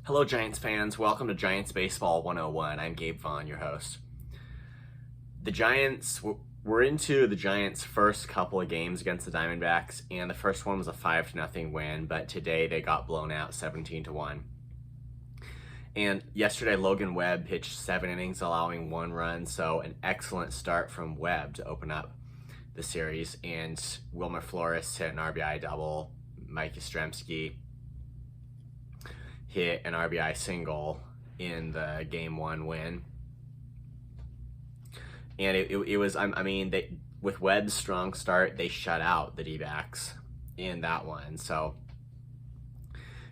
Hello, Giants fans. Welcome to Giants Baseball 101. I'm Gabe Vaughn, your host. The Giants, we're into the Giants' first couple of games against the Diamondbacks, and the first one was a 5-0 win, but today they got blown out 17-1. And yesterday, Logan Webb pitched 7 innings, allowing 1 run, so an excellent start from Webb to open up the series. And Wilmer Flores hit an RBI double. Mike Yastrzemski hit an RBI single in the Game 1 win. And it was, with Webb's strong start, they shut out the D-backs in that one. So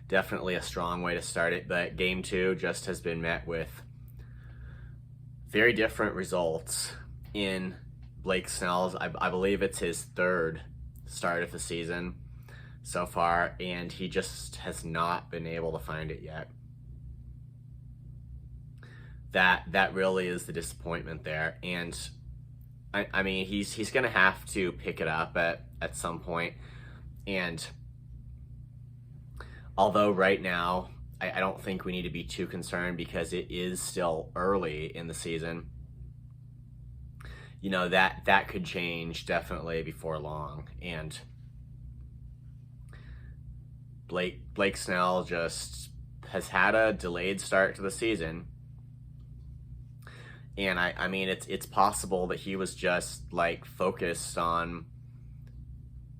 definitely a strong way to start it. But Game 2 just has been met with very different results in Blake Snell's. I believe it's his 3rd start of the season so far, and he just has not been able to find it yet. That really is the disappointment there. And I mean, he's gonna have to pick it up at some point. And although right now I don't think we need to be too concerned because it is still early in the season, you know, that could change definitely before long. And Blake Snell just has had a delayed start to the season. And I mean, it's possible that he was just like focused on,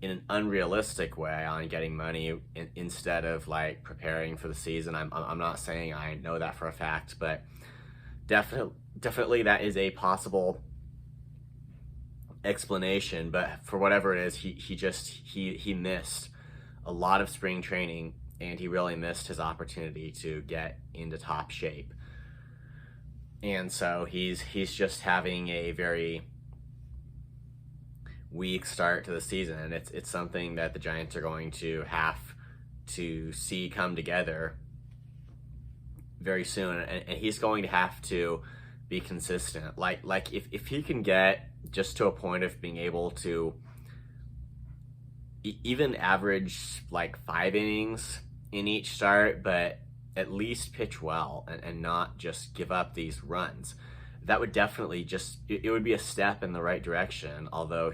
in an unrealistic way, on getting money instead of like preparing for the season. I'm not saying I know that for a fact, but definitely that is a possible explanation. But for whatever it is, he missed a lot of spring training, and he really missed his opportunity to get into top shape. And so he's just having a very weak start to the season, and it's something that the Giants are going to have to see come together very soon, and he's going to have to be consistent. Like if he can get just to a point of being able to even average like 5 innings in each start, but at least pitch well and not just give up these runs, that would definitely it would be a step in the right direction. Although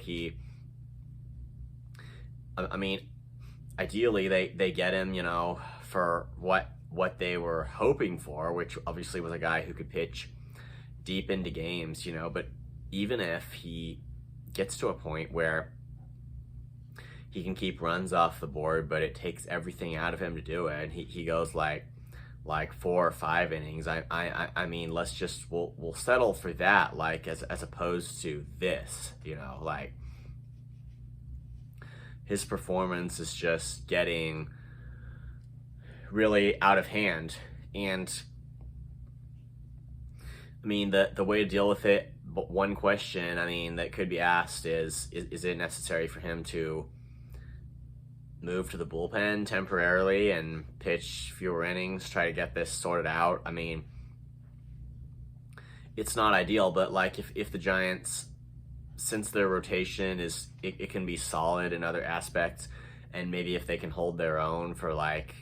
ideally they get him, you know, for what they were hoping for, which obviously was a guy who could pitch deep into games, you know. But even if he gets to a point where he can keep runs off the board, but it takes everything out of him to do it, and he goes like 4 or 5 innings, I mean, we'll settle for that, like as opposed to this, you know. Like, his performance is just getting really out of hand. And I mean, the way to deal with it, but one question, I mean, that could be asked is it necessary for him to move to the bullpen temporarily and pitch fewer innings, try to get this sorted out? I mean, it's not ideal, but like if the Giants, since their rotation it can be solid in other aspects, and maybe if they can hold their own for like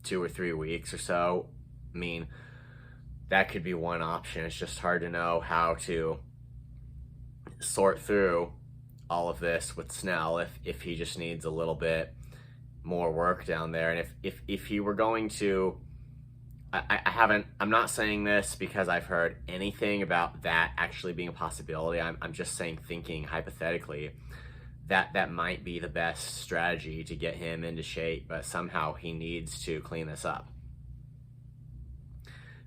2 or 3 weeks or so, I mean, that could be one option. It's just hard to know how to sort through all of this with Snell if he just needs a little bit more work down there. And if he were going to, I'm not saying this because I've heard anything about that actually being a possibility. I'm just saying, thinking hypothetically, that might be the best strategy to get him into shape, but somehow he needs to clean this up.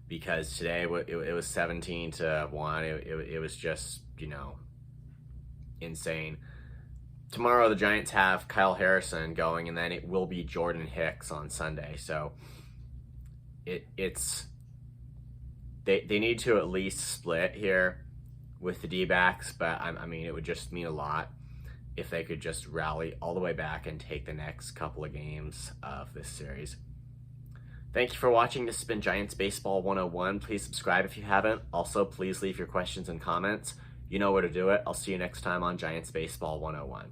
Because today it was 17-1. It was just, you know, insane. Tomorrow the Giants have Kyle Harrison going, and then it will be Jordan Hicks on Sunday. So they need to at least split here with the D-backs, but I mean, it would just mean a lot if they could just rally all the way back and take the next couple of games of this series. Thank you for watching. This has been Giants Baseball 101. Please subscribe if you haven't. Also, please leave your questions and comments. You know where to do it. I'll see you next time on Giants Baseball 101.